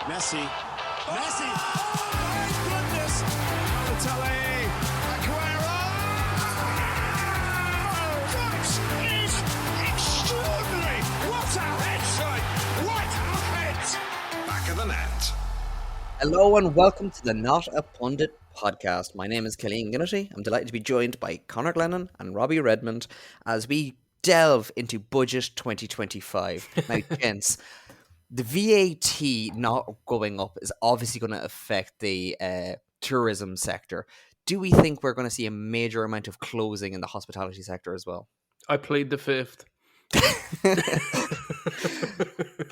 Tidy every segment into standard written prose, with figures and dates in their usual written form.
Messi. Messi. Oh, my goodness. Balotelli. Aguero. Oh, that is extraordinary. What a head, son. What a head. Back of the net. Hello and welcome to the Not a Pundit podcast. My name is Killeen Ginnity. I'm delighted to be joined by Conor Glennon and Robbie Redmond as we delve into Budget 2025. Now, gents, the VAT not going up is obviously going to affect the tourism sector. Do we think we're going to see a major amount of closing in the hospitality sector as well? I plead the fifth.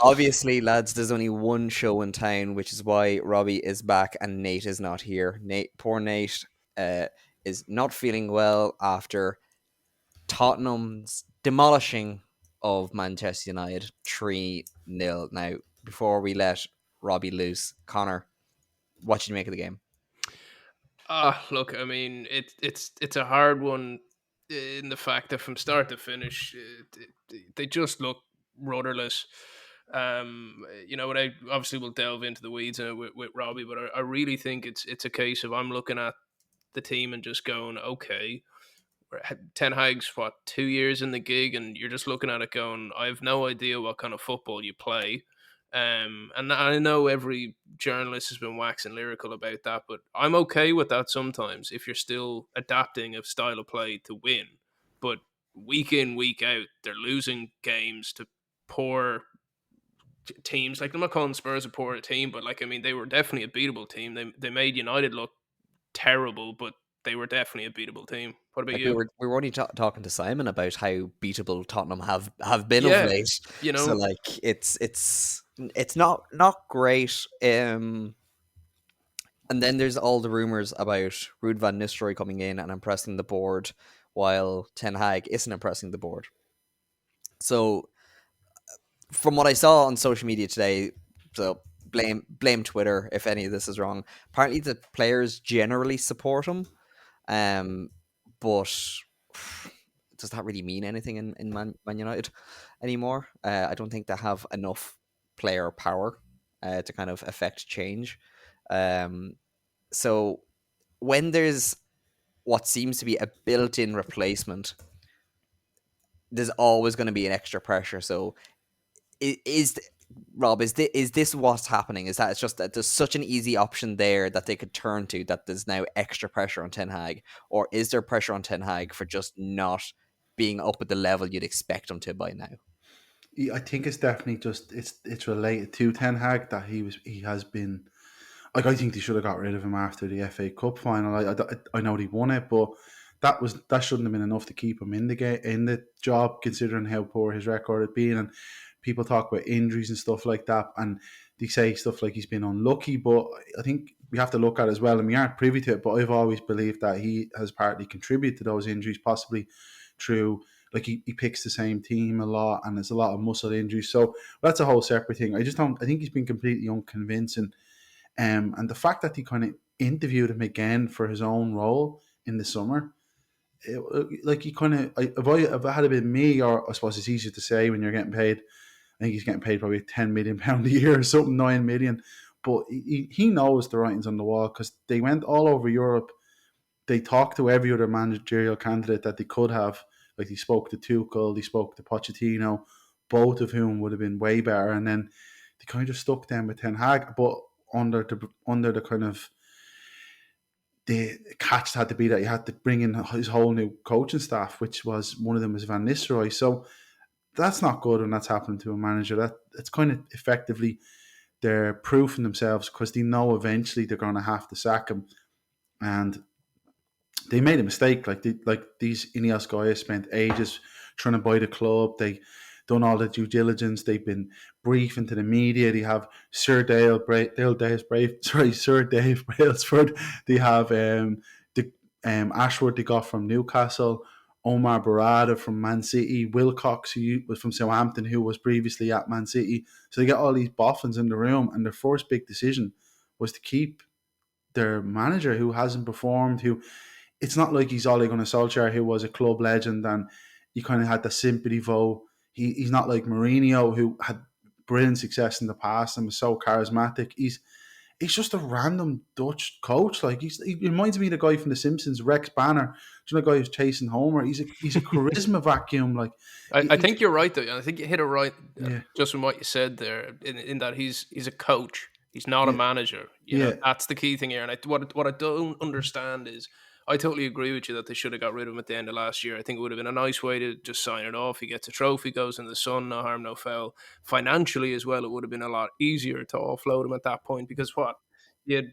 Obviously, lads, there's only one show in town, which is why Robbie is back and Nate is not here. Poor Nate, is not feeling well after Tottenham's demolishing of Manchester United 3-0. Now, before we let Robbie loose, Connor, what did you make of the game? Look, I mean, it's a hard one in the fact that from start to finish, they just look rudderless. What I obviously will delve into the weeds with Robbie, but I really think it's a case of I'm looking at the team and just going, okay, Ten Hag's 2 years in the gig, and you're just looking at it going, I have no idea what kind of football you play. And I know every journalist has been waxing lyrical about that, but I'm okay with that sometimes if you're still adapting a style of play to win. But week in, week out, they're losing games to poor teams. Like, I'm not calling Spurs a poor team, but they were definitely a beatable team. They made United look terrible, but they were definitely a beatable team. What about you? We were only talking to Simon about how beatable Tottenham have been Yeah, of late. So it's not great. And then there's all the rumors about Ruud van Nistelrooy coming in and impressing the board, while Ten Hag isn't impressing the board. So, from what I saw on social media today, so blame Twitter if any of this is wrong. Apparently, the players generally support him, but does that really mean anything in Man United anymore? I don't think they have enough player power to kind of affect change. So when there's what seems to be a built-in replacement, there's always going to be an extra pressure. So Rob, is this what's happening? Is that it's just that there's such an easy option there that they could turn to, that there's now extra pressure on Ten Hag? Or is there pressure on Ten Hag for just not being up at the level you'd expect him to by now? I think it's definitely just it's related to Ten Hag that he has been, like, I think they should have got rid of him after the FA Cup final. I know he won it, but that shouldn't have been enough to keep him in the job, considering how poor his record had been. And people talk about injuries and stuff like that, and they say stuff like he's been unlucky. But I think we have to look at it as well, and we aren't privy to it. But I've always believed that he has partly contributed to those injuries, possibly through, like, he picks the same team a lot, and there's a lot of muscle injuries. So that's a whole separate thing. I think he's been completely unconvincing. And the fact that he kind of interviewed him again for his own role in the summer, if it had been me, or I suppose it's easier to say when you're getting paid. I think he's getting paid probably £10 million a year or something, 9 million. But he knows the writings on the wall, because they went all over Europe. They talked to every other managerial candidate that they could have. Like, they spoke to Tuchel, they spoke to Pochettino, both of whom would have been way better. And then they kind of just stuck them with Ten Hag. But under the kind of the catch had to be that you had to bring in his whole new coaching staff, which was, one of them was Van Nistelrooy. So that's not good when that's happening to a manager. That it's kind of effectively they're proofing themselves, because they know eventually they're going to have to sack him. And they made a mistake. Like these Ineos guys spent ages trying to buy the club. They done all the due diligence. They've been briefing to the media. They have Sir Dave Brailsford. They have Ashworth they got from Newcastle, Omar Barada from Man City, Wilcox, who was from Southampton, who was previously at Man City. So they got all these boffins in the room, and their first big decision was to keep their manager, who hasn't performed, who, it's not like he's Ole Gunnar Solskjaer, who was a club legend and you kind of had the sympathy vote. He's not like Mourinho, who had brilliant success in the past and was so charismatic. He's just a random Dutch coach. Like he reminds me of the guy from The Simpsons, Rex Banner. Do you know the guy who's chasing Homer? He's a charisma vacuum. Like I think you're right though. I think you hit it right Yeah. just from what you said there. In that he's a coach. He's not a Yeah. manager. You know, Yeah. that's the key thing here. And what I don't understand is I totally agree with you that they should have got rid of him at the end of last year. I think it would have been a nice way to just sign it off. He gets a trophy, goes in the sun, no harm, no foul. Financially as well, it would have been a lot easier to offload him at that point because what? You had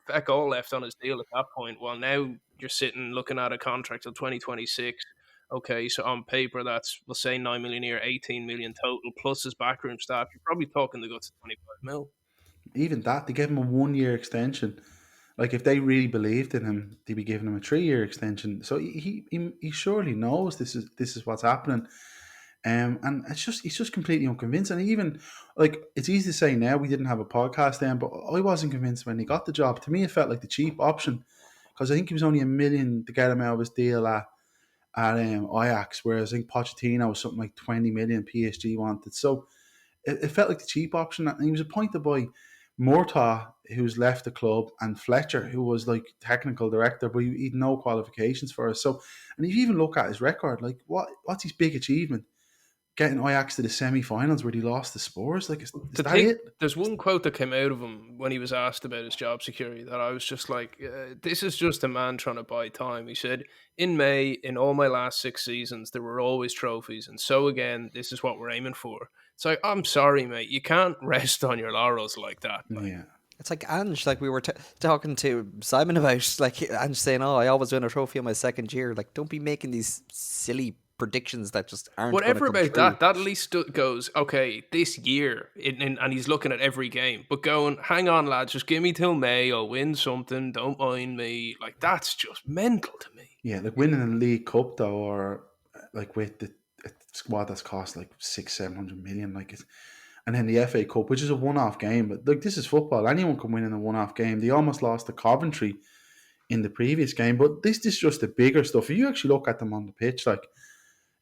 feck all left on his deal at that point. Well, now you're sitting looking at a contract till 2026. Okay, so on paper, that's, we'll say 9 million a year, 18 million total, plus his backroom staff. You're probably talking the guts of 25 mil. Even that, they gave him a 1-year extension. Like if they really believed in him, they'd be giving him a 3-year extension. So he surely knows this is what's happening. And he's just completely unconvinced. And even like it's easy to say now we didn't have a podcast then, but I wasn't convinced when he got the job. To me, it felt like the cheap option because I think he was only $1 million to get him out of his deal at Ajax, whereas I think Pochettino was something like 20 million PSG wanted. So it felt like the cheap option. And he was appointed by Murtaugh, who's left the club, and Fletcher, who was like technical director, but he had no qualifications for us. So, and if you even look at his record, like what's his big achievement? Getting Ajax to the semi-finals where he lost the Spurs. Like, is that it? There's one quote that came out of him when he was asked about his job security that I was just like, this is just a man trying to buy time. He said, in May, in all my last 6 seasons, there were always trophies. And so again, this is what we're aiming for. It's like, I'm sorry, mate. You can't rest on your laurels like that. Like. Yeah. It's like Ange, like we were talking to Simon about, like Ange saying, "Oh, I always win a trophy in my second year." Like, don't be making these silly predictions that just aren't. Whatever about true. That at least goes, okay, this year, and he's looking at every game, but going, hang on, lads, just give me till May, I'll win something, don't mind me. Like, that's just mental to me. Yeah, like winning a League Cup though, or like with the squad that's cost like 600-700 million, like it's. And then the FA Cup, which is a one-off game. But like this is football. Anyone can win in a one-off game. They almost lost to Coventry in the previous game. But this is just the bigger stuff. If you actually look at them on the pitch, like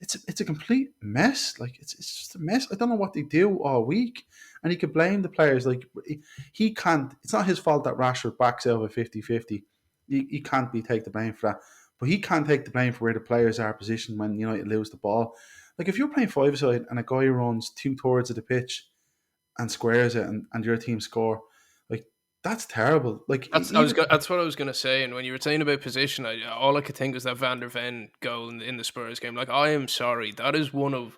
it's a complete mess. Like it's just a mess. I don't know what they do all week. And he could blame the players. Like he can't. It's not his fault that Rashford backs out of a 50-50. He can't take the blame for that. But he can't take the blame for where the players are positioned when United lose the ball. Like if you're playing five-a-side and a guy runs 2/3 of the pitch and squares it and your team score, like that's terrible. Like that's what I was going to say. And when you were saying about position, all I could think was that Van der Ven goal in the Spurs game. Like, I am sorry, that is one of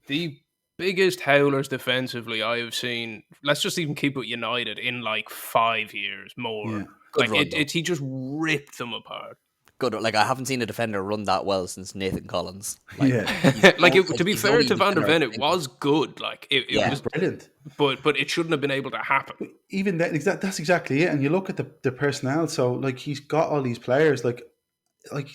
the biggest howlers defensively I have seen. Let's just even keep it United in like 5 years more. Yeah. Like he just ripped them apart. Good, like I haven't seen a defender run that well since Nathan Collins. Like, yeah, like to be fair to Van der Ven, it was good. Like it was brilliant. But it shouldn't have been able to happen. Even that's exactly it. And you look at the personnel. So like he's got all these players. Like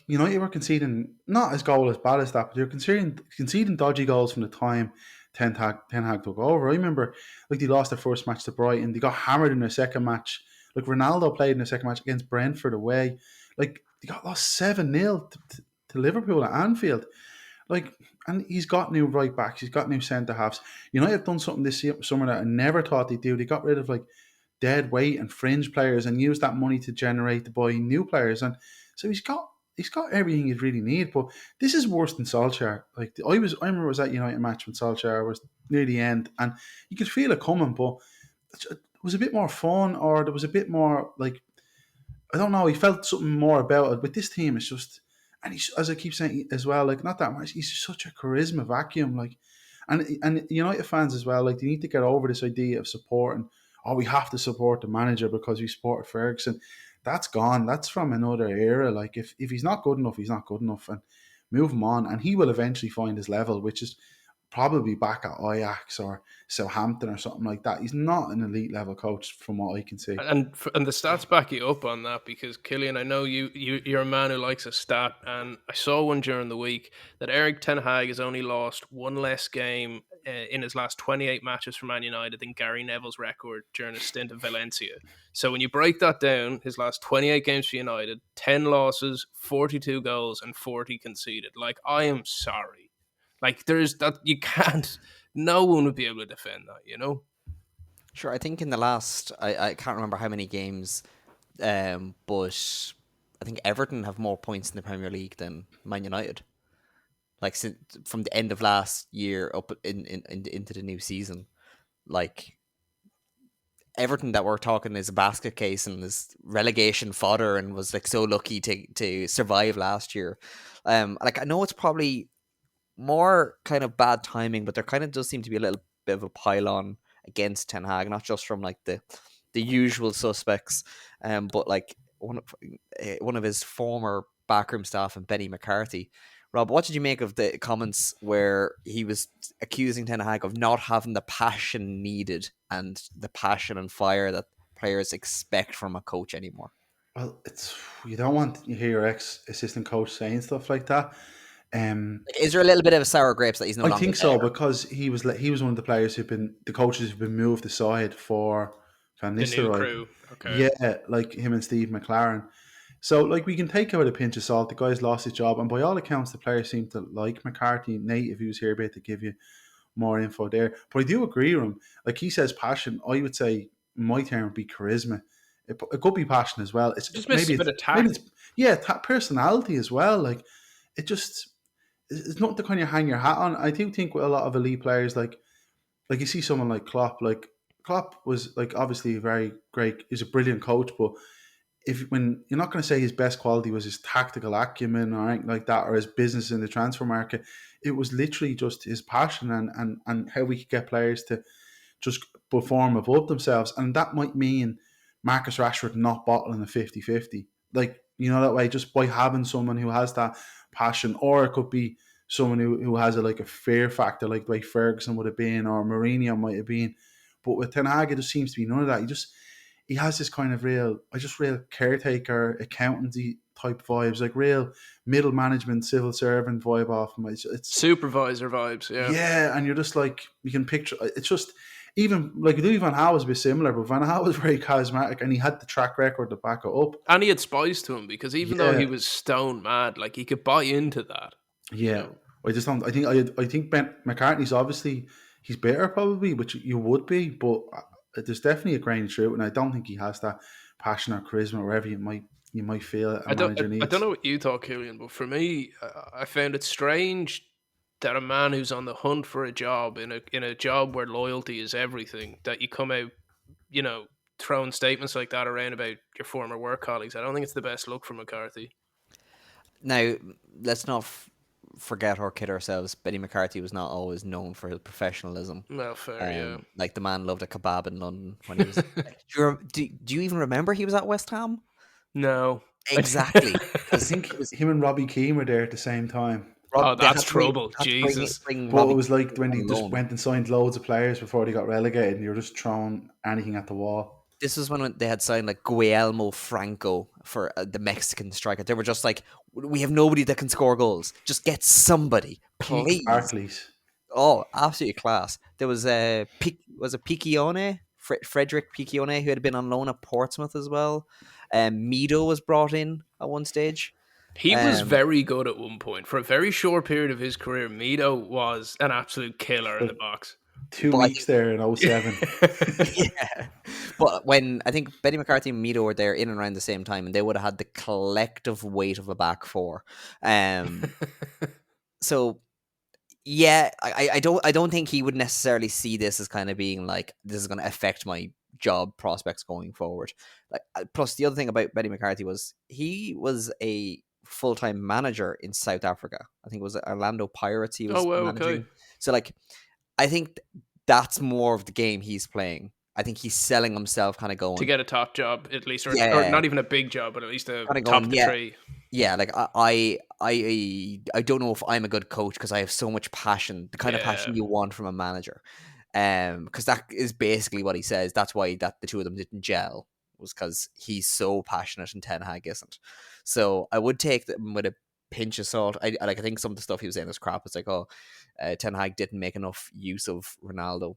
United were conceding not as goal as bad as that, but you're conceding dodgy goals from the time Ten Hag took over. I remember like they lost their first match to Brighton. They got hammered in their second match. Like Ronaldo played in their second match against Brentford away. Like they got lost 7-0 to Liverpool at Anfield. Like, and he's got new right backs. He's got new centre halves. United have done something this summer that I never thought they'd do. They got rid of like dead weight and fringe players and used that money to generate to buy new players. And so he's got everything he'd really need. But this is worse than Solskjaer. Like I remember I was at United match when Solskjaer was near the end, and you could feel it coming, but it was a bit more fun, or there was a bit more like, I don't know, he felt something more about it. But this team is just, and he's, as I keep saying as well, like not that much, he's such a charisma vacuum. Like, and United fans as well, like they need to get over this idea of support and, oh, we have to support the manager because we supported Ferguson. That's gone. That's from another era. Like if he's not good enough, he's not good enough, and move him on, and he will eventually find his level, which is probably back at Ajax or Southampton or something like that. He's not an elite level coach from what I can see. And the stats back you up on that, because Killian, I know you're a man who likes a stat, and I saw one during the week that Erik ten Hag has only lost one less game in his last 28 matches for Man United than Gary Neville's record during his stint at Valencia. So when you break that down, his last 28 games for United, 10 losses, 42 goals and 40 conceded. Like, I am sorry. Like, there's that, you can't no one would be able to defend that, you know? Sure, I think in the last, I can't remember how many games, but I think Everton have more points in the Premier League than Man United. Like since, from the end of last year up into the new season, like Everton that we're talking is a basket case and is relegation fodder and was like so lucky to survive last year. Like I know it's probably more kind of bad timing, but there kind of does seem to be a little bit of a pile-on against Ten Hag, not just from like the usual suspects, but like one of his former backroom staff and Benny McCarthy. Rob, what did you make of the comments where he was accusing Ten Hag of not having the passion needed and the passion and fire that players expect from a coach anymore? Well, it's you don't want to hear your ex assistant coach saying stuff like that. Like, is there a little bit of a sour grapes that he's no I longer think so there? because he was one of the players the coaches who've been moved aside for Van The new Nistelrooy. crew. Okay. Yeah, like him and Steve McLaren. So, like, we can take it with a pinch of salt. The guy's lost his job, and by all accounts, the players seem to like McCarthy. Nate, if he was here, be able to give you more info there. But I do agree with him. Like he says, passion. I would say my term would be charisma. It could be passion as well. Just missed a bit of maybe tact. it's yeah, personality as well. Like it just it's not to kind of hang your hat on. I do think with a lot of elite players, like you see someone like Klopp. Like Klopp was like obviously a very great. He's a brilliant coach, but if when you're not going to say his best quality was his tactical acumen or anything like that, or his business in the transfer market, it was literally just his passion and how we could get players to just perform above themselves. And that might mean Marcus Rashford not bottling a 50-50. Like, you know, that way, just by having someone who has that passion, or it could be someone who has like a fear factor, like the way Ferguson would have been or Mourinho might have been. But with Ten Hag, it just seems to be none of that. He has this kind of real caretaker, accountancy type vibes, like real middle management, civil servant vibe off him. It's Supervisor vibes, yeah. yeah, and you're just like, you can picture, it's just, even like Louis Van Gaal was a bit similar, but Van Gaal was very charismatic and he had the track record to back it up. And he had spice to him because even though Yeah, he was stone mad, like he could buy into that. You yeah. know? I just don't. I think Ben McCartney's obviously he's better probably, which you would be, but there's definitely a grain of truth, and I don't think he has that passion or charisma, wherever you might feel a manager I don't needs. know what you thought, Killian, but for me, I found it strange that a man who's on the hunt for a job in a job where loyalty is everything, that you come out, you know, throwing statements like that around about your former work colleagues. I don't think it's the best look for McCarthy. Now, let's not forget or kid ourselves. Benny McCarthy was not always known for his professionalism. Well, fair, yeah. Like the man loved a kebab in London when he was. Do you even remember he was at West Ham? No. Exactly, I because think it was him and Robbie Keane were there at the same time. Oh, They that's had to bring, trouble. had to bring, Jesus. bring But it Robbie was like Keane when they on just loan. went and signed loads of players before they got relegated, and you're just throwing anything at the wall. This was when they had signed like Guillermo Franco for the Mexican striker. They were just like, we have nobody that can score goals. Just get somebody, Keith please. Barclays. Oh, absolutely class. There was was it Piccione, Frederick Piccione, who had been on loan at Portsmouth as well. Mido was brought in at one stage. He was Um, very good at one point. For a very short period of his career, Mito was an absolute killer in the box. 2 But I weeks there in 07. yeah. But when I think Betty McCarthy and Mido were there in and around the same time, and they would have had the collective weight of a back four. So yeah, I don't think he would necessarily see this as kind of being like, this is going to affect my job prospects going forward. Like, plus the other thing about Betty McCarthy was he was a full-time manager in South Africa. I think it was Orlando Pirates he Oh, was well, managing. okay. So like, I think that's more of the game he's playing. I think he's selling himself, kind of To going, get a top job, at least, or yeah, not even a big job, but at least a kind of top going, of the yeah, tree. yeah. Like I don't know if I'm a good coach because I have so much passion, the kind of passion you want from a manager. Because that is basically what he says. That's why the two of them didn't gel, was because he's so passionate and Ten Hag isn't. So I would take them with a pinch of salt. I think some of the stuff he was saying is crap. It's like, Ten Hag didn't make enough use of Ronaldo.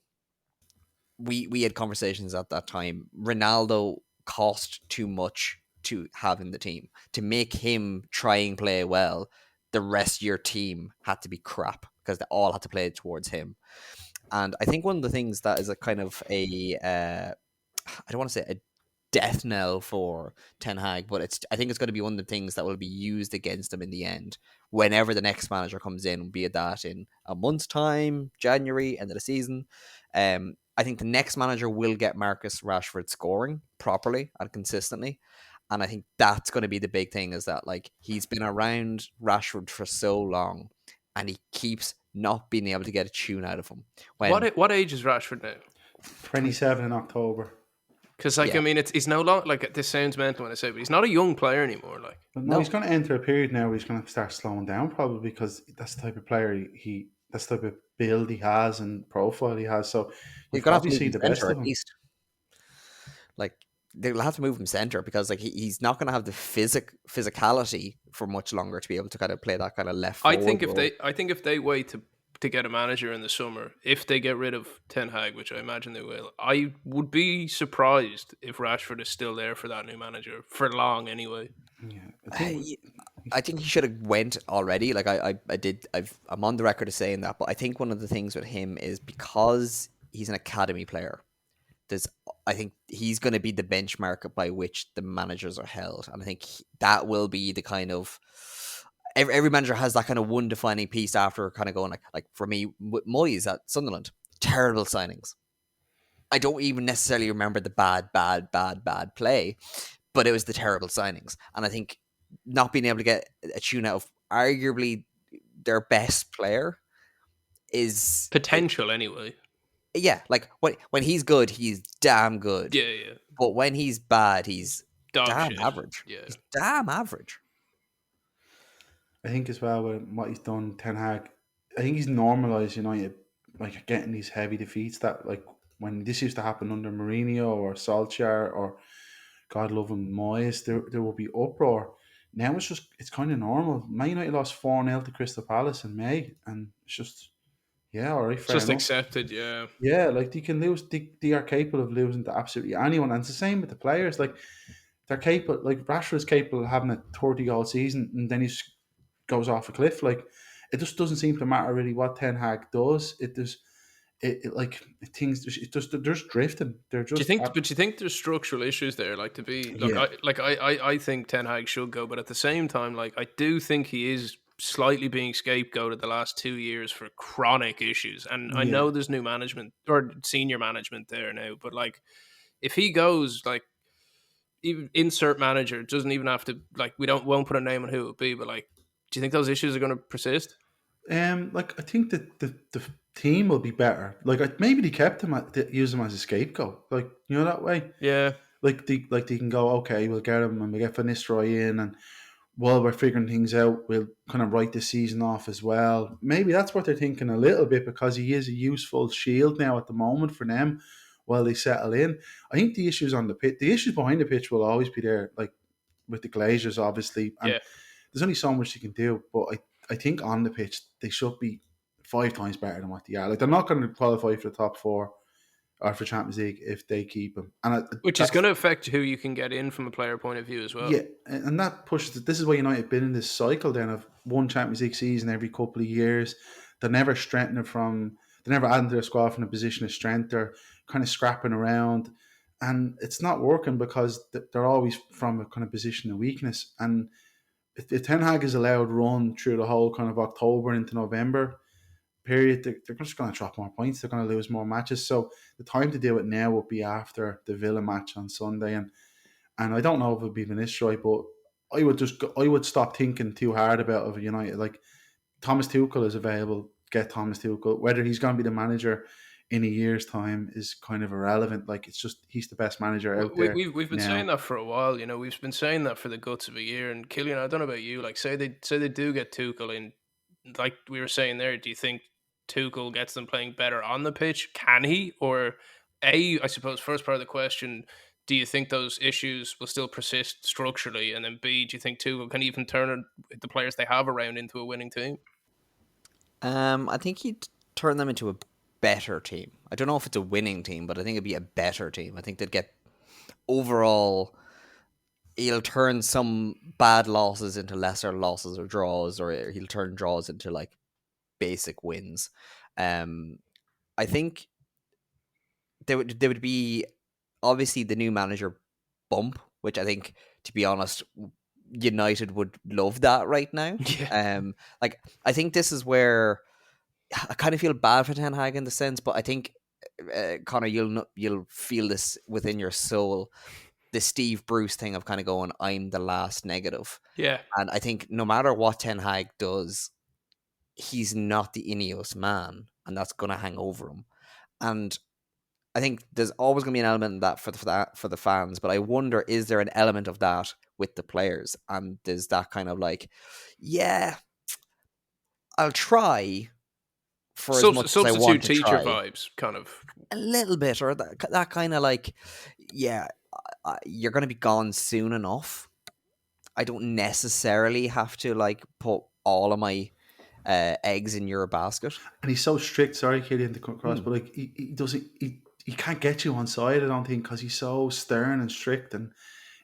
We had conversations at that time. Ronaldo cost too much to have in the team. To make him try and play well, the rest of your team had to be crap because they all had to play towards him. And I think one of the things that is a kind of I don't want to say a death knell for Ten Hag, but I think it's going to be one of the things that will be used against him in the end whenever the next manager comes in, be it that in a month's time, January, end of the season. I think the next manager will get Marcus Rashford scoring properly and consistently. And I think that's going to be the big thing, is that like he's been around Rashford for so long and he keeps not being able to get a tune out of him. What age is Rashford now? 27 in October. Because like, Yeah. I mean, he's no longer, like, this sounds mental when I say it, but he's not a young player anymore. Like, But no, No. he's going to enter a period now where he's going to start slowing down, probably, because that's the type of player that's the type of build he has and profile he has. So you He's gonna have to probably move see him the best center of at him. least. Like they'll have to move him center because like he's not gonna have the physicality for much longer to be able to kind of play that kind of left forward role. I think if they wait to get a manager in the summer, if they get rid of Ten Hag, which I imagine they will, I would be surprised if Rashford is still there for that new manager for long anyway. Yeah, I think I think he should have went already. Like I'm on the record of saying that, but I think one of the things with him is because he's an academy player. I think he's going to be the benchmark by which the managers are held, and I think that will be the kind of every manager has that kind of one defining piece after kind of going like for me, Moyes at Sunderland, terrible signings. I don't even necessarily remember the bad play, but it was the terrible signings, and I think not being able to get a tune out of arguably their best player is Potential anyway. yeah, like when he's good, he's damn good. Yeah, yeah. But when he's bad, he's Dog damn shit. average. Yeah. He's damn average. I think as well with what he's done, Ten Hag, I think he's normalised United, like getting these heavy defeats that, like, when this used to happen under Mourinho or Solskjaer or, God love him, Moyes, there will be uproar. Now it's kind of normal. Man United lost 4-0 to Crystal Palace in May, and it's just, yeah, all right, It's fair just enough. accepted, yeah. Yeah, like they can lose, they are capable of losing to absolutely anyone, and it's the same with the players. Like they're capable, like Rashford is capable of having a 30-goal season, and then he goes off a cliff. Like it just doesn't seem to matter really what Ten Hag does. It does. It like things. It just they're just drifting. They're Do you just. think? But you think there's structural issues there? Like to be look, Yeah. I think Ten Hag should go, but at the same time, like I do think he is slightly being scapegoated the last 2 years for chronic issues. And I Yeah. know there's new management or senior management there now, but like if he goes, like even insert manager, it doesn't even have to, like, we won't put a name on who it would be, but like, do you think those issues are going to persist? Like I think that the team will be better. Like maybe they kept him use him as a scapegoat. Like that way. Yeah. They can go, okay, we'll get him and we get Van Nistelrooy in, and while we're figuring things out, we'll kind of write the season off as well. Maybe that's what they're thinking a little bit, because he is a useful shield now at the moment for them while they settle in. I think the issues on the pitch, the issues behind the pitch will always be there, like with the Glazers, obviously. And Yeah. there's only so much you can do, but I think on the pitch, they should be 5 times better than what they are. Like they're not going to qualify for the top four or for Champions League if they keep him. And Which is going to affect who you can get in from a player point of view as well. yeah, and that pushes it. This is why United have been in this cycle then of one Champions League season every couple of years. They're never strengthening they're never adding to their squad from a position of strength. They're kind of scrapping around, and it's not working because they're always from a kind of position of weakness. And if Ten Hag is allowed run through the whole kind of October into November period, they're just going to drop more points. They're going to lose more matches. So the time to do it now would be after the Villa match on Sunday. And I don't know if it would be Van Nistelrooy, but I would stop thinking too hard about it. United. Like Thomas Tuchel is available. Get Thomas Tuchel. Whether he's going to be the manager in a year's time is kind of irrelevant. Like it's just he's the best manager out there. We've been now. saying that for a while. We've been saying that for the guts of a year. And Killian, I don't know about you. Like say they do get Tuchel in, like we were saying there. Do you think Tuchel gets them playing better on the pitch? Can he? Or I suppose first part of the question, do you think those issues will still persist structurally? And then B, do you think Tuchel can even turn the players they have around into a winning team? I think he'd turn them into a better team. I don't know if it's a winning team, but I think it'd be a better team. I think they'd get overall. He'll turn some bad losses into lesser losses or draws, or he'll turn draws into like basic wins. I think there would be obviously the new manager bump, which I think, to be honest, United would love that right now. Yeah. Like I think this is where I kind of feel bad for Ten Hag in the sense, but I think Connor, you'll feel this within your soul. The Steve Bruce thing of kind of going, I'm the last negative, Yeah. and I think no matter what Ten Hag does, he's not the Ineos man, and that's going to hang over him. And I think there's always going to be an element of that for the fans, but I wonder, is there an element of that with the players? And there's that kind of like, yeah, I'll try for as much as I Substitute want to teacher try, vibes, kind of. a little bit, or that kind of like, yeah, you're going to be gone soon enough. I don't necessarily have to like put all of my eggs in your basket. And he's so strict. Sorry, Killian, to cut across, but like he doesn't. He can't get you on side. I don't think, because he's so stern and strict. And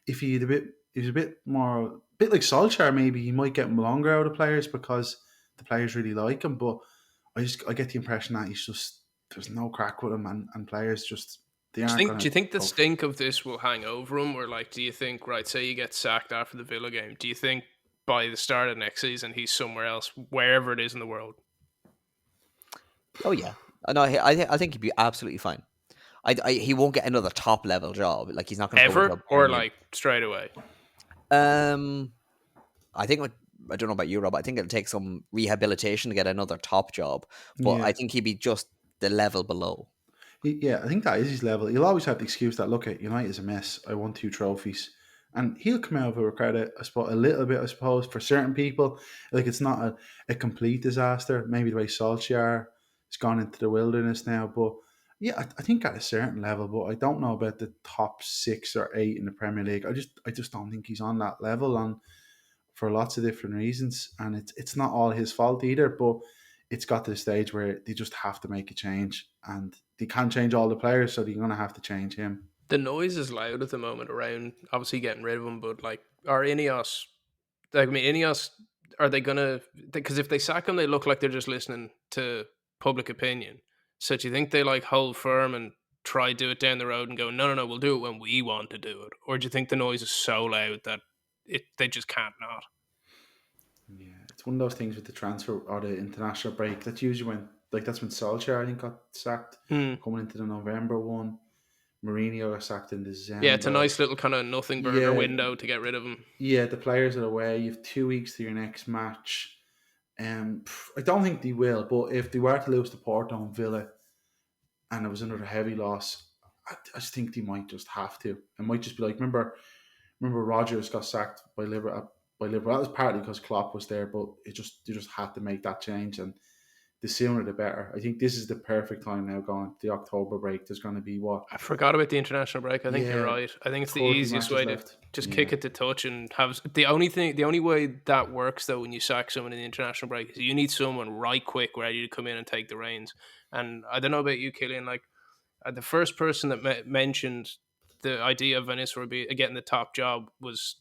if he was a bit more, a bit like Solskjaer, maybe he might get longer out of players because the players really like him. But I get the impression that he's just, there's no crack with him, and players just, they aren't going Do to. you think the stink of this will hang over him, or like, do you think, right? Say you get sacked after the Villa game, do you think by the start of next season he's somewhere else, wherever it is in the world? Oh yeah, no, I think he'd be absolutely fine. He won't get another top level job. Like he's not going to go into Ever, a or Premier. like straight away? I think I don't know about you, Rob. I think it'll take some rehabilitation to get another top job, but Yeah. I think he'd be just the level below. Yeah, I think that is his level. He'll always have the excuse that, look, at United is a mess. I won 2 trophies. And he'll come out with credit, I suppose, a little bit, I suppose, for certain people. Like, it's not a complete disaster. Maybe the way Solskjaer has gone into the wilderness now. But yeah, I think at a certain level, but I don't know about the top 6 or 8 in the Premier League. I just don't think he's on that level, and for lots of different reasons. And it's not all his fault either, but it's got to the stage where they just have to make a change, and they can't change all the players, so they're going to have to change him. The noise is loud at the moment around obviously getting rid of him, but like, are Ineos, like, I mean, Ineos, are they gonna? Because if they sack him, they look like they're just listening to public opinion. So do you think they like hold firm and try do it down the road and go, no, we'll do it when we want to do it, or do you think the noise is so loud that they just can't not? Yeah, it's one of those things with the transfer or the international break. That's usually when, like, that's when Solskjaer, I think, got sacked coming into the November one. Mourinho got sacked in December. Yeah, it's a nice little kind of nothing burger window to get rid of him. Yeah, the players are away. You have 2 weeks to your next match. I don't think they will, but if they were to lose to Porto and Villa, and it was another heavy loss, I just think they might just have to. It might just be like, remember Rodgers got sacked by Liverpool. That was partly because Klopp was there, but you just had to make that change, and the sooner the better. I think this is the perfect time now, going to the October break. There's going to be what? I forgot about the international break. I think you're right. I think it's the 40 easiest way to matches left. just kick it to touch and have the only way that works though when you sack someone in the international break is you need someone right quick ready to come in and take the reins. And I don't know about you, Killian, like the first person that mentioned the idea of Van Nistelrooy getting the top job was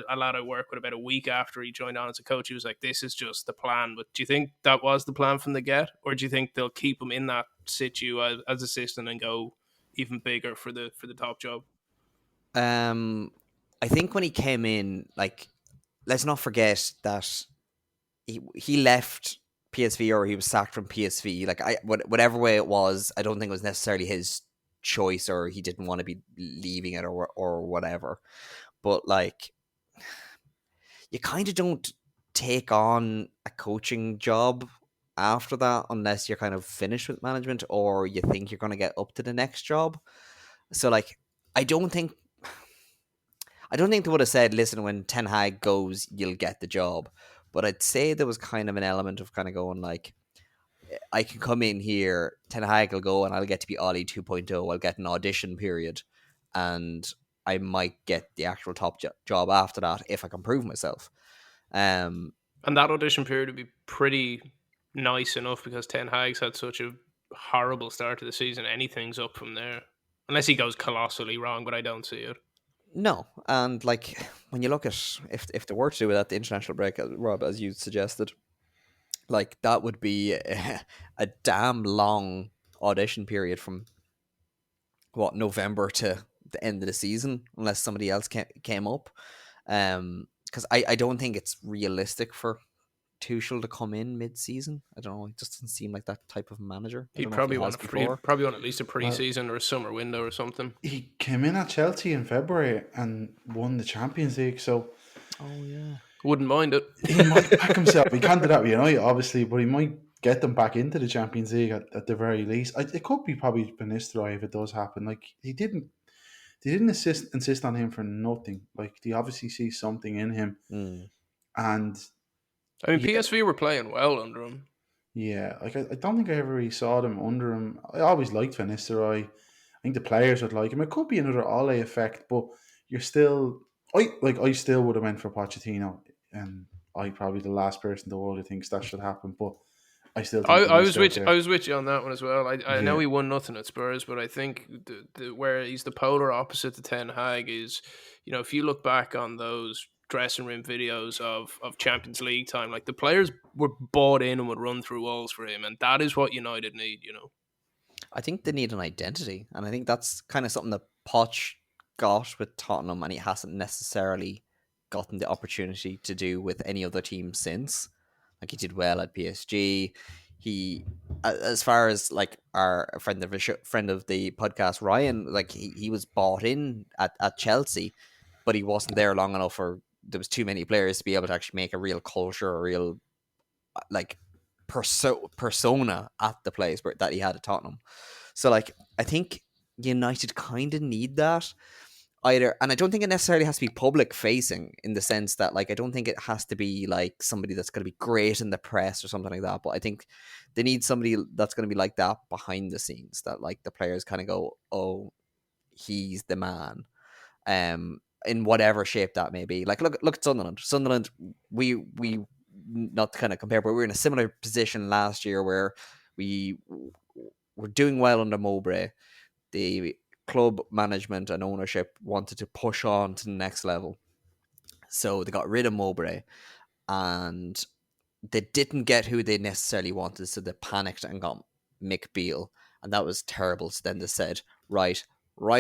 a lad I work with. About a week after he joined on as a coach, he was like, this is just the plan. But do you think that was the plan from the get, or do you think they'll keep him in that situ as assistant and go even bigger for the top job? I think when he came in, like, let's not forget that he left PSV, or he was sacked from PSV. Like, whatever way it was, I don't think it was necessarily his choice, or he didn't want to be leaving it, or whatever. But like, you kind of don't take on a coaching job after that unless you're kind of finished with management, or you think you're going to get up to the next job. So like, I don't think they would have said, listen, when Ten Hag goes, you'll get the job. But I'd say there was kind of an element of kind of going like, I can come in here, Ten Hag will go, and I'll get to be Ollie 2.0. I'll get an audition period, and I might get the actual top job after that if I can prove myself. And that audition period would be pretty nice enough because Ten Hag's had such a horrible start to the season. Anything's up from there. Unless he goes colossally wrong, but I don't see it. No, and like, when you look at if they were to do it at the international break, Rob, as you suggested, like, that would be a damn long audition period from November to the end of the season, unless somebody else came up. Because I don't think it's realistic for Tuchel to come in mid-season. I don't know. It just doesn't seem like that type of manager. I He'd don't know if he probably has want before. at least a Well, pre-season or a summer window or something. he came in at Chelsea in February and won the Champions League, so Oh yeah. Wouldn't mind it. he might back himself. He can't do that with United, obviously, but he might get them back into the Champions League at the very least. It could be probably Van Nistelrooy if it does happen. Like they didn't insist on him for nothing. Like they obviously see something in him, and I mean, yeah, PSV were playing well under him. yeah. Like I don't think I ever really saw them under him. I always liked Van Nistelrooy. I think the players would like him. It could be another Ole effect, but you're still. I still would have went for Pochettino, and I probably the last person in the world who thinks that should happen. But I still think I was Van with Nistelrooy. I was with you on that one as well. I know Yeah. he won nothing at Spurs, but I think where he's the polar opposite to Ten Hag is, if you look back on those dressing room videos of Champions League time, like the players were bought in and would run through walls for him, and that is what United need. I think they need an identity, and I think that's kind of something that Poch got with Tottenham, and he hasn't necessarily gotten the opportunity to do with any other team since. Like he did well at PSG. He, as far as like our friend of the podcast, Ryan, like he was bought in at Chelsea, but he wasn't there long enough, or there was too many players to be able to actually make a real culture, a real like persona at the place that he had at Tottenham. So like I think United kind of need that either, and I don't think it necessarily has to be public facing in the sense that like I don't think it has to be like somebody that's going to be great in the press or something like that, but I think they need somebody that's going to be like that behind the scenes, that like the players kind of go, oh, he's the man, in whatever shape that may be. Like look at Sunderland, we not to kind of compare, but we were in a similar position last year where we were doing well under Mowbray. The club management and ownership wanted to push on to the next level, so they got rid of Mowbray, and they didn't get who they necessarily wanted, so they panicked and got Mick Beale, and that was terrible. So then they said, right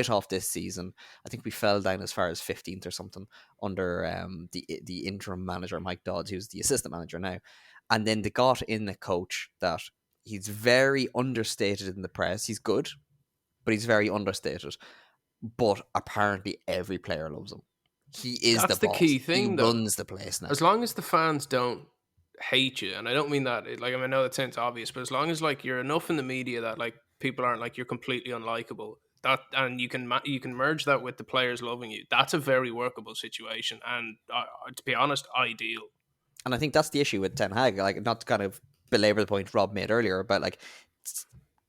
off this season, I think we fell down as far as 15th or something under the interim manager Mike Dodds, who's the assistant manager now, and then they got in a coach that he's very understated in the press. He's good, but he's very understated. But apparently every player loves him. He is That's the the boss. key thing, He though. runs the place now. As long as the fans don't hate you, and I don't mean that like, I know that sounds obvious, but as long as like you're enough in the media that like people aren't like you're completely unlikable, that, and you can merge that with the players loving you, that's a very workable situation, and to be honest, ideal. And I think that's the issue with Ten Hag. Like, not to kind of belabor the point Rob made earlier about like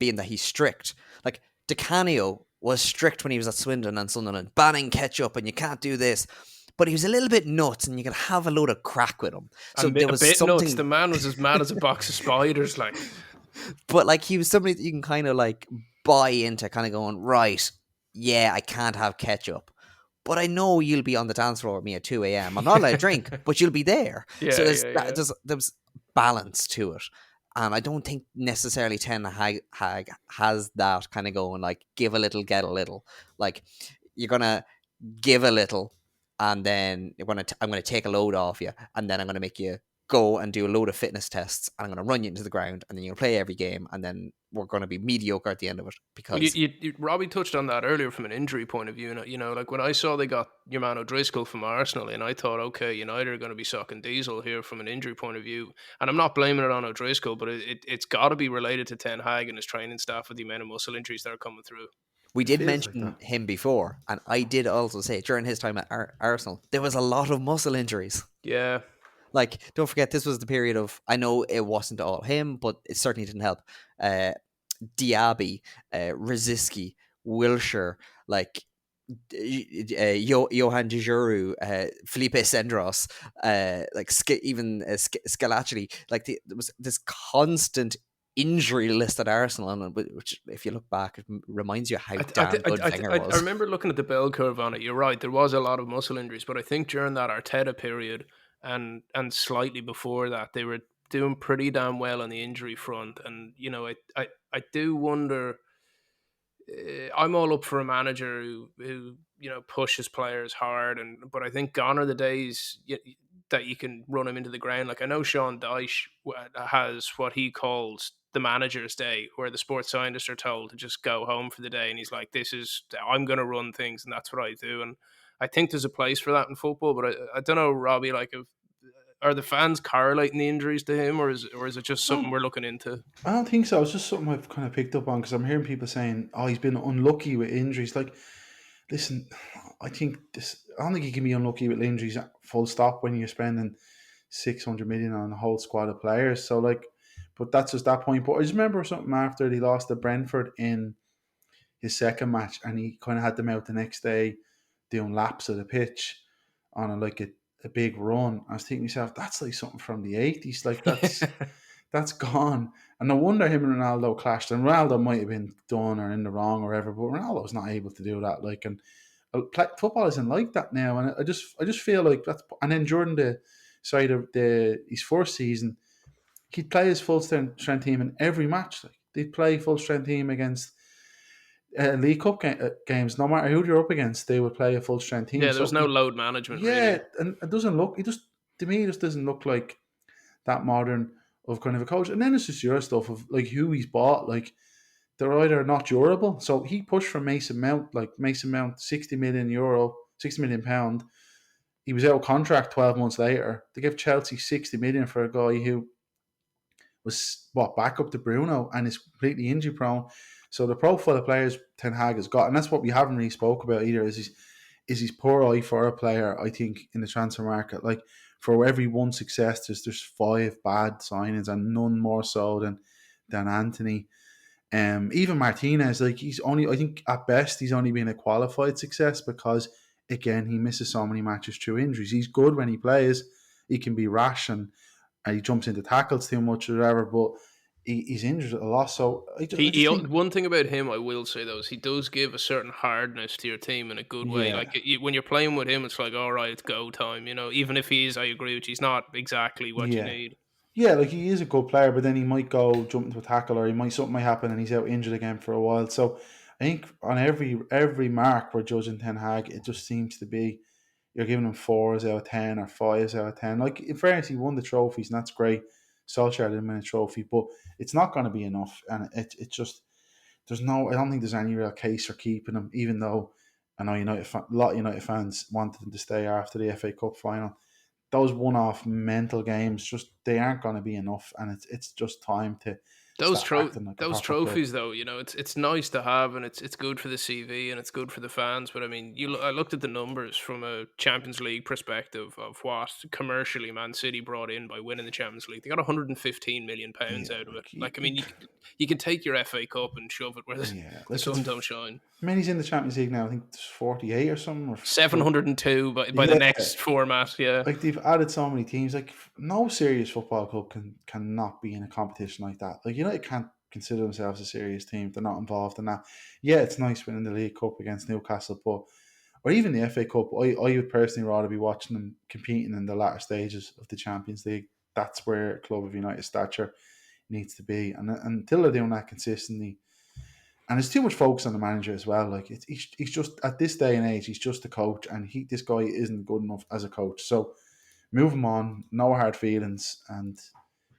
being that he's strict. Like Di Canio was strict when he was at Swindon and Sunderland, banning ketchup and you can't do this. But he was a little bit nuts, and you could have a load of crack with him. So And there a was bit something. nuts. The man was as mad as a box of spiders. Like, But like he was somebody that you can kind of like buy into, kind of going, right, yeah, I can't have ketchup, but I know you'll be on the dance floor with me at 2 a.m. I'm not allowed to drink, but you'll be there. Yeah, So yeah. there's balance to it. And I don't think necessarily Ten Hag has that kind of going, like, give a little, get a little. Like, you're going to give a little, and then I'm going to take a load off you, and then I'm going to make you go and do a load of fitness tests, and I'm going to run you into the ground, and then you'll play every game, and then we're going to be mediocre at the end of it. Because well, Robbie touched on that earlier from an injury point of view. Like when I saw they got your man O'Driscoll from Arsenal, and I thought, okay, United are going to be sucking diesel here from an injury point of view. And I'm not blaming it on O'Driscoll, but it's got to be related to Ten Hag and his training staff with the amount of muscle injuries that are coming through. we did feels mention like that. him before, and I did also say during his time at Arsenal, there was a lot of muscle injuries. Yeah. Like, don't forget, this was the period of, I know it wasn't all him, but it certainly didn't help. Diaby, Rosicky, Wilshere, like Johan Djuru, Felipe Sendros, like Scalacci. Like there was this constant injury list at Arsenal, and which, if you look back, it reminds you how damn good Wenger was. I remember looking at the bell curve on it. You're right, there was a lot of muscle injuries, but I think during that Arteta period and slightly before that, they were doing pretty damn well on the injury front, and I do wonder. I'm all up for a manager who pushes players hard, but I think gone are the days that you can run him into the ground. Like I know Sean Dyche has what he calls the manager's day, where the sports scientists are told to just go home for the day, and he's like, I'm going to run things, and that's what I do. And I think there's a place for that in football, but I don't know, Robbie. Like, are the fans correlating the injuries to him, or is it just something we're looking into? I don't think so. It's just something I've kind of picked up on because I'm hearing people saying, "Oh, he's been unlucky with injuries." Like, listen, I think this. I don't think you can be unlucky with injuries. Full stop. When you're spending 600 million on a whole squad of players, so like, but that's just that point. But I just remember something after he lost to Brentford in his second match, and he kind of had them out the next day doing laps of the pitch on a big run. I was thinking to myself, that's like something from the 80s. Like that's gone. And no wonder him and Ronaldo clashed. And Ronaldo might have been done or in the wrong or whatever, but Ronaldo's not able to do that. Like, and football isn't like that now. And I just feel like that's. And then during the side of his first season, he'd play his full strength team in every match. Like they'd play full strength team against League Cup games. No matter who you're up against, they would play a full strength team. Yeah, there was So no load management yeah, really. and it doesn't look. It just to me, it just doesn't look like that modern of kind of a coach. And then it's just your stuff of like who he's bought. Like they're either not durable. So he pushed for Mason Mount, like Mason Mount, €60 million, £60 million. He was out of contract 12 months later. They gave Chelsea 60 million for a guy who was back up to Bruno and is completely injury prone. So the profile of players Ten Hag has got, and that's what we haven't really spoke about either, is his poor eye for a player. I think in the transfer market, like for every one success, there's five bad signings, and none more so than Anthony. Even Martinez, like he's only, I think at best he's only been a qualified success because again he misses so many matches through injuries. He's good when he plays. He can be rash and he jumps into tackles too much or whatever, but he's injured a lot. So I just think, One thing about him, I will say though, is he does give a certain hardness to your team in a good way. yeah, Like when you're playing with him, it's like, all right, it's go time. Even if I agree with you, he's not exactly what you yeah. need. Yeah, like he is a good player, but then he might go jump into a tackle, or something might happen, and he's out injured again for a while. So I think on every mark we're judging Ten Hag, it just seems to be you're giving him 4s out of 10 or 5s out of 10. Like in fairness, he won the trophies, and that's great. Solskjaer didn't win a trophy, but it's not going to be enough, and it just there's no. I don't think there's any real case for keeping him, even though I know a lot of United fans wanted him to stay after the FA Cup final. Those one-off mental games just they aren't going to be enough, and it's just time to start acting like a Those proper club. trophies though, it's nice to have, and it's good for the CV and it's good for the fans. But I mean, I looked at the numbers from a Champions League perspective of what commercially Man City brought in by winning the Champions League. They got 115 million pounds Yeah, out of it. like Like I mean, you can take your FA Cup and shove it where yeah, the like sun it's don't shine. how many's in the Champions League now? I think there's 48 or something. Or 702 by the yeah, next format. Yeah. like they've added so many teams. Like no serious football club cannot be in a competition like that. Like United can't consider themselves a serious team. They're not involved in that. Yeah, it's nice winning the League Cup against Newcastle, but or even the FA Cup. I would personally rather be watching them competing in the latter stages of the Champions League. That's where a club of United stature needs to be, and until they're doing that consistently. And there's too much focus on the manager as well. Like he's just at this day and age, he's just a coach, and this guy isn't good enough as a coach. So move him on, no hard feelings, and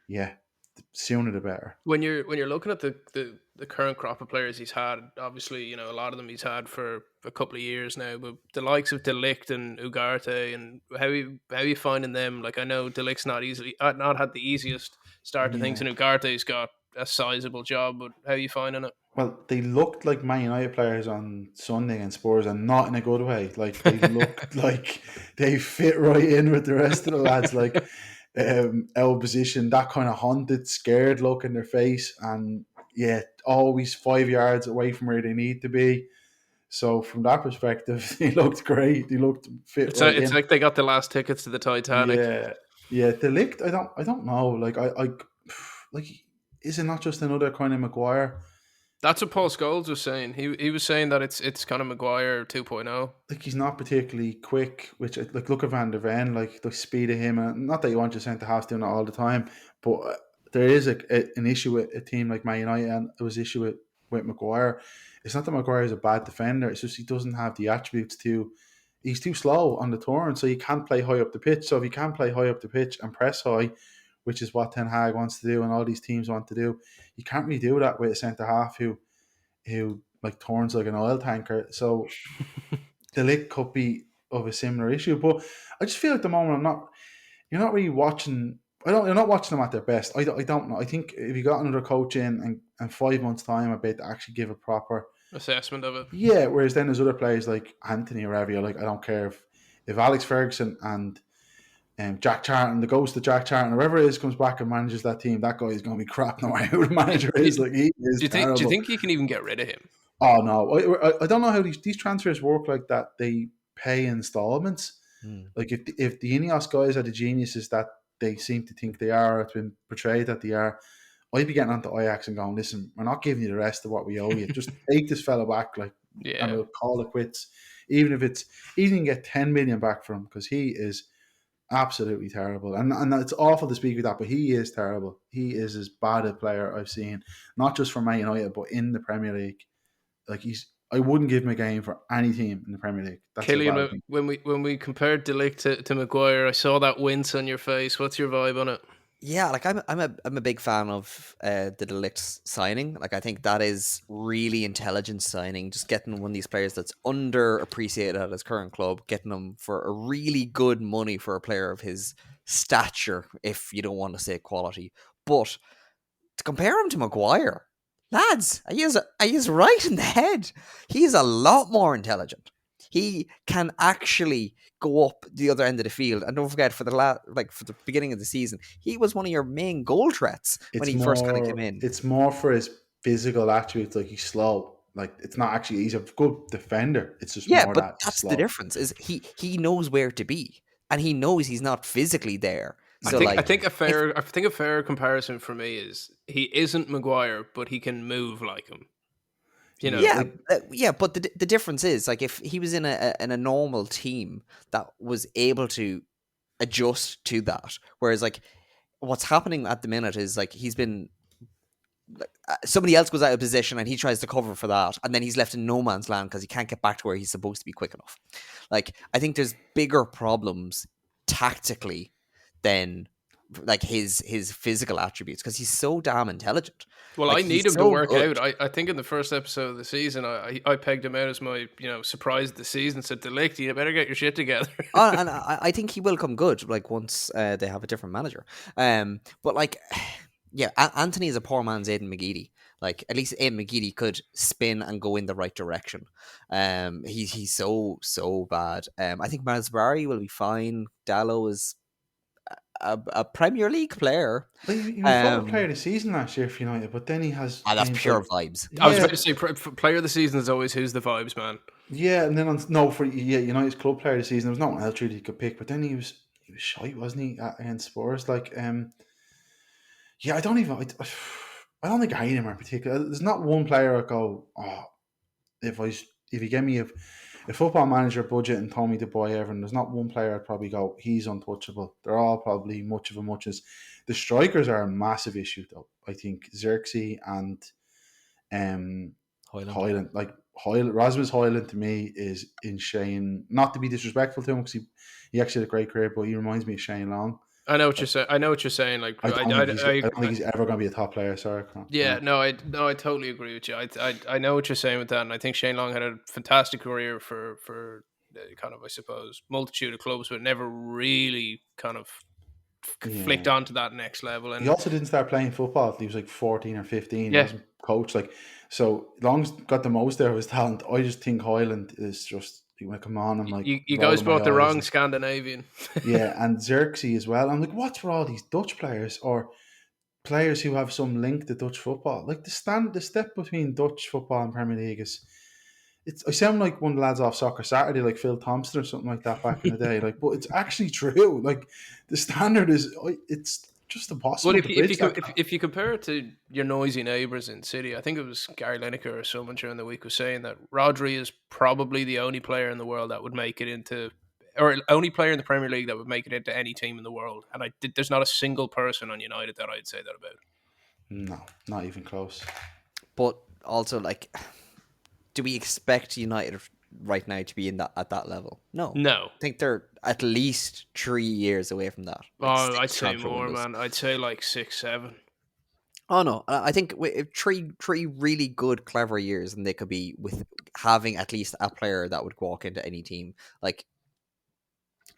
yeah, the sooner the better. When you're looking at the current crop of players he's had, obviously a lot of them he's had for a couple of years now. But the likes of Ligt and Ugarte, and how you finding them? Like I know Licht's not had the easiest start to things, Yeah. and Ugarte's got a sizable job. But how you finding it? Well, they looked like Man United players on Sunday against Spurs, and not in a good way. Like they looked like they fit right in with the rest of the lads. Like our position, that kind of haunted, scared look in their face, and yeah, always 5 yards away from where they need to be. So from that perspective, they looked great. They looked fit right It's in. like they got the last tickets to the Titanic. Yeah, yeah. The Ligt, I don't know. Like like, is it not just another kind of Maguire? That's what Paul Scholes was saying. He was saying that it's kind of Maguire 2.0. Like he's not particularly quick, which like look at Van der Ven, like the speed of him. And not that you want your centre halves doing it all the time, but there is an issue with a team like Man United, and there was an issue with Maguire. It's not that Maguire is a bad defender; it's just he doesn't have the attributes to. He's too slow on the turn, so he can't play high up the pitch. So if he can't play high up the pitch and press high, which is what Ten Hag wants to do, and all these teams want to do, you can't really do that with a centre half who like turns like an oil tanker. So the Ligt could be of a similar issue, but I just feel at the moment you're not really watching. You're not watching them at their best. I don't know. I think if you got another coach in and 5 months time, I bet to actually give a proper Assessment of it. yeah. Whereas then there's other players like Anthony or whatever. You're like, I don't care if Alex Ferguson and Jack Charlton, the ghost of Jack Charlton, or whoever it is, comes back and manages that team. That guy is going to be crap no matter who the manager is. Like he is terrible. Do you think you can even get rid of him? Oh no, I don't know how these transfers work like that. They pay installments. Like if the Ineos guys are the geniuses that they seem to think they are, or it's been portrayed that they are, I'd be getting onto Ajax and going, listen, we're not giving you the rest of what we owe you. Just take this fella back, like, and we'll call it quits. Even if even get 10 million back from him, because he is absolutely terrible. And it's awful to speak of that, but he is terrible. He is as bad a player I've seen, not just for Man United, but in the Premier League. Like I wouldn't give him a game for any team in the Premier League. That's Killian, when we compared De Ligt to Maguire, I saw that wince on your face. What's your vibe on it? Yeah, like I'm a big fan of the De Ligt signing. Like I think that is really intelligent signing. Just getting one of these players that's underappreciated at his current club, getting him for a really good money for a player of his stature, if you don't want to say quality. But to compare him to Maguire, lads, I use right in the head. He's a lot more intelligent. He can actually go up the other end of the field, and don't forget, for the beginning of the season, he was one of your main goal threats when he first kind of came in. It's more for his physical attributes, like he's slow. Like it's not actually he's a good defender. It's just more but that that's slow. the difference. Is he knows where to be, and he knows he's not physically there. So I think a fair comparison for me is he isn't Maguire, but he can move like him. You know, but the difference is, like, if he was in a normal team that was able to adjust to that, whereas like what's happening at the minute is like he's been somebody else goes out of position and he tries to cover for that, and then he's left in no man's land because he can't get back to where he's supposed to be quick enough. Like I think there's bigger problems tactically than like his physical attributes, because he's so damn intelligent. Well, like, I need him so to work good. out. I think in the first episode of the season, I pegged him out as my surprise of the season. Said De Ligt, you better get your shit together. And I think he will come good, like once they have a different manager. But like, yeah, Anthony is a poor man's Aidan McGeady. Like at least Aidan McGeady could spin and go in the right direction. He's so bad. I think Masbari will be fine. Dallo is a Premier League player. Well, he was forward player of the season last year for United, but then he has. That's games pure like- vibes. I was about to say, player of the season is always who's the vibes, man. Yeah, and then for United's club player of the season, there was no one else really he could pick. But then he was shite, wasn't he, against Spurs? Like, yeah, I don't think I hate him in particular. There's not one player I go, oh, if you give me a football manager budget and told me to buy everyone, there's not one player I'd probably go, he's untouchable. They're all probably much of a muchness. The strikers are a massive issue, though. I think Xerxes and Hoyland. Like Rasmus Hoyland to me is in Shane. Not to be disrespectful to him, because he actually had a great career, but he reminds me of Shane Long. I know what you're saying. I know what you're saying. Like I don't think he's ever going to be a top player. Sorry. Yeah, no, I totally agree with you. I know what you're saying with that, and I think Shane Long had a fantastic career for kind of, I suppose, multitude of clubs, but never really kind of flicked onto that next level. And he also didn't start playing football until he was like 14 or 15. Yeah. He wasn't coached. Like, so Long's got the most there of his talent. I just think Hoyland is just, like, come on, I'm like, you guys brought the wrong Scandinavian. Yeah, and Xerxes as well. I'm like, what's for all these Dutch players or players who have some link to Dutch football? Like the step between Dutch football and Premier League is, I sound like one of the lads off Soccer Saturday, like Phil Thompson or something like that back in the day. Like, but it's actually true. Like the standard is, just impossible Well, to bridge that gap. if you compare it to your noisy neighbours in City, I think it was Gary Lineker or someone during the week was saying that Rodri is probably the only player in the world that would make it into, or only player in the Premier League that would make it into any team in the world. And there's not a single person on United that I'd say that about. No, not even close. But also, like, do we expect United right now to be in that at that level? No. No. I think they're at least 3 years away from that. Like, Oh, I'd 6 say transfer more, windows. man. I'd say like 6, 7. Oh no, I think if three really good, clever years, and they could be with having at least a player that would walk into any team. Like,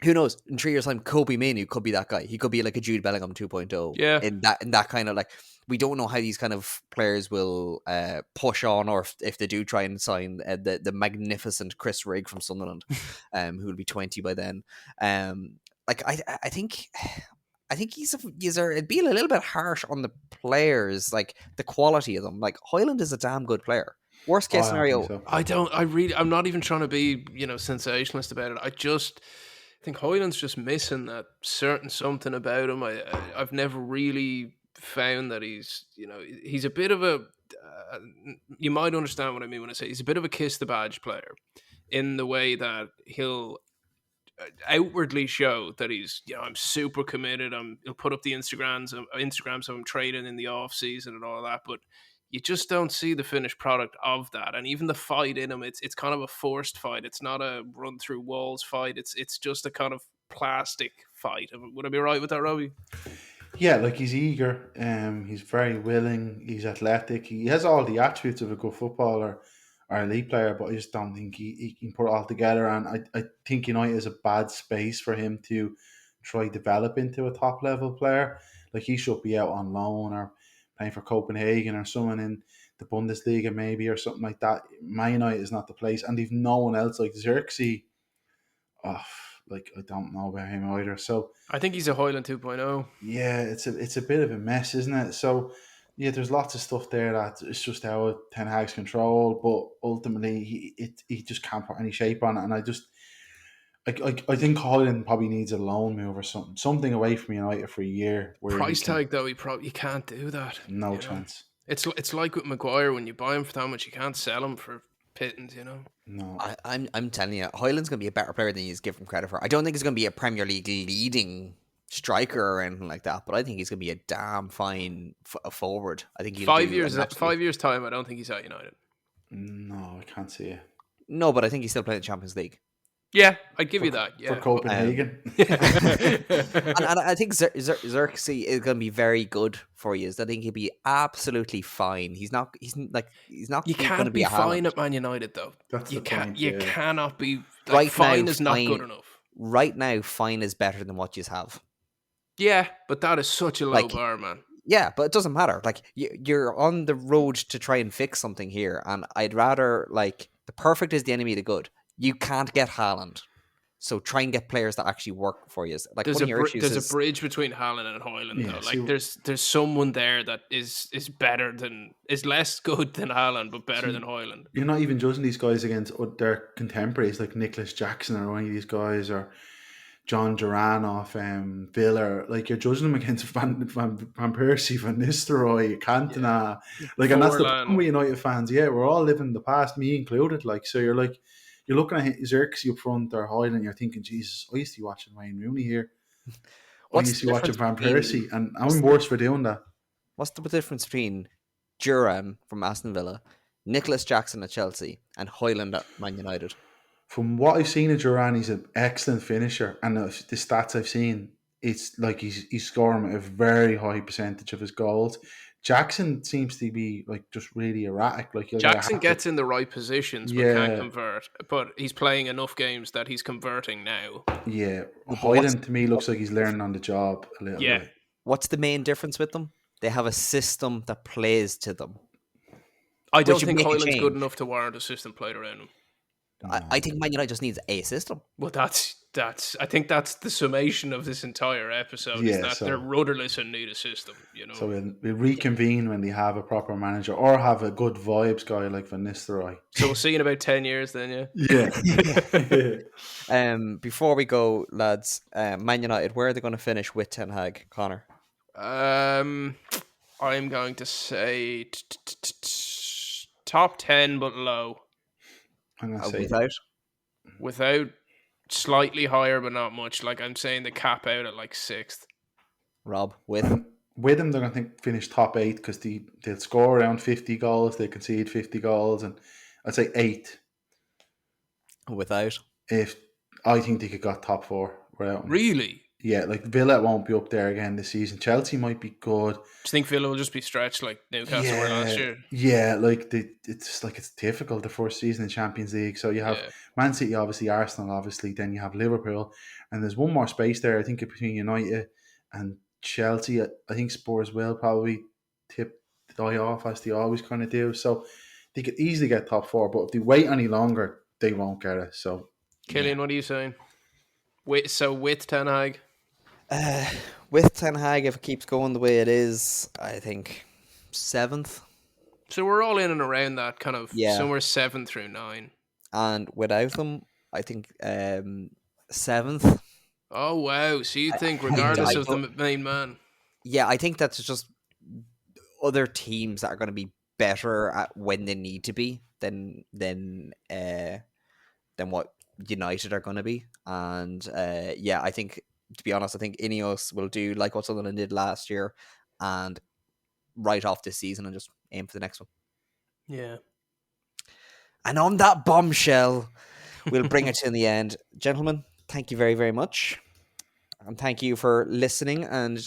who knows? In 3 years' time, Kobe Manu could be that guy. He could be like a Jude Bellingham 2.0. Yeah. In that kind of, like, we don't know how these kind of players will push on, or if they do try and sign the magnificent Chris Rigg from Sunderland, who will be 20 by then. Like, I think. I think it'd be a little bit harsh on the players, like the quality of them. Like, Hoyland is a damn good player. Worst case I don't scenario, think so. I'm not even trying to be, sensationalist about it. I just think Hoyland's just missing that certain something about him. I've never really found that he's a bit of a, you might understand what I mean when I say he's a bit of a kiss the badge player in the way that he'll outwardly show that he's, I'm super committed. He'll put up the Instagrams of him training in the off season and all that, but you just don't see the finished product of that. And even the fight in him, it's kind of a forced fight. It's not a run through walls fight. It's just a kind of plastic fight. Would I be right with that, Robbie? Yeah, like he's eager, he's very willing, he's athletic, he has all the attributes of a good footballer or elite player, but I just don't think he can put it all together. And I think United is a bad space for him to try develop into a top level player. Like, he should be out on loan or playing for Copenhagen or someone in the Bundesliga maybe or something like that. Man United is not the place, and they've no one else like Xerxes. Oh, like, I don't know about him either. So I think he's a Hoyland 2.0. yeah, it's a bit of a mess, isn't it? So yeah, there's lots of stuff there that it's just out of Ten Hag's control, but ultimately he just can't put any shape on it. And I think Holland probably needs a loan move or something away from United for a year. Where Price tag though, you can't do that. No chance. It's like with Maguire, when you buy him for that much, you can't sell him for pittance, No. I'm telling you, Hoyland's going to be a better player than he's given credit for. I don't think he's going to be a Premier League leading striker or anything like that, but I think he's going to be a damn fine forward. I think 5 years time, I don't think he's at United. No, I can't see it. No, but I think he's still playing the Champions League. Yeah, I'd give you that. Yeah, for Copenhagen. and I think Xerxes is going to be very good for you. I think he'll be absolutely fine. He's not. You can't be fine at Man United though. That's you the can't. point, You yeah. cannot be. Like, Right fine now, is not fine- good enough. Right now, fine is better than what you have. Yeah, but that is such a low Like, bar, man. Yeah, but it doesn't matter. Like, you're on the road to try and fix something here, and I'd rather, like, the perfect is the enemy of the good. You can't get Haaland, so try and get players that actually work for you. Like, There's one of your issues a is bridge between Haaland and Hoyland, Yeah, though. see- Like, there's someone there that is better than, is less good than Haaland, but better than Hoyland. You're not even judging these guys against their contemporaries like Nicholas Jackson or any of these guys, or John Duran off Villa. Like, you're judging them against Van Persie, Van Nistelrooy, Cantona. Like, and that's the Forlan. problem with United fans. Yeah, we're all living the past, me included. Like, so you're looking at Xerxes up front or Hoyland, you're thinking, Jesus, I used to be watching Wayne Rooney here. I What's used the to be watching Van difference between- Persie, and I'm worse for doing that. what's the difference between Duran from Aston Villa, Nicholas Jackson at Chelsea, and Hoyland at Man United? From what I've seen of Duran, he's an excellent finisher, and the stats I've seen, it's like he's scoring a very high percentage of his goals. Jackson seems to be like just really erratic. Like, Jackson gets in the right positions but Yeah. can't convert. But he's playing enough games that he's converting now. Yeah, but Hoyland to me looks like he's learning on the job a little Yeah. bit. What's the main difference with them? They have a system that plays to them. I don't should think make a Hoyland's change. good enough to warrant a system played around him. I think Man United just needs a system. Well, I think that's the summation of this entire episode. Is Yeah, that so- they're rudderless and need a system. So we'll reconvene when they have a proper manager or have a good vibes guy like Van Nistelrooy. So we'll see in about 10 years then, yeah. Yeah. Before we go, lads, Man United, where are they going to finish with Ten Hag, Connor? I'm going to say top 10, but low. I'm going to say Without Slightly higher, but not much. Like I'm saying, the cap out at like 6th. Rob, with them, they're going to finish top 8 because they'll score around 50 goals. They concede 50 goals, and I'd say 8th. Without, If I think they could got top 4 without them. Really? Yeah, like Villa won't be up there again this season. Chelsea might be good. Do you think Villa will just be stretched like Newcastle were last year? Yeah, like it's difficult the first season in Champions League. So you have Man City, obviously, Arsenal, obviously, then you have Liverpool, and there's one more space there. I think between United and Chelsea. I think Spurs will probably tip the die off as they always kind of do. So they could easily get top 4, but if they wait any longer, they won't get it. So, Killian, what are you saying? With Ten Hag. with Ten Hag, if it keeps going the way it is, I think 7th. So we're all in and around that kind of somewhere 7 through 9. And without them, I think 7th. Oh wow! So you think, regardless of the main man? Yeah, I think that's just other teams that are going to be better at when they need to be than what United are going to be. And I think, to be honest, I think Ineos will do like what Sunderland did last year and write off this season and just aim for the next one. Yeah. And on that bombshell, we'll bring it to the end. Gentlemen, thank you very, very much. And thank you for listening and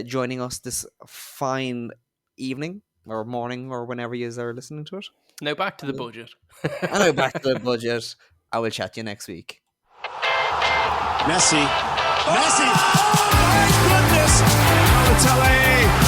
joining us this fine evening or morning or whenever you are listening to it. Now back to the budget. I know, back to the budget. I will chat to you next week. Messi. Oh my goodness! Balotelli.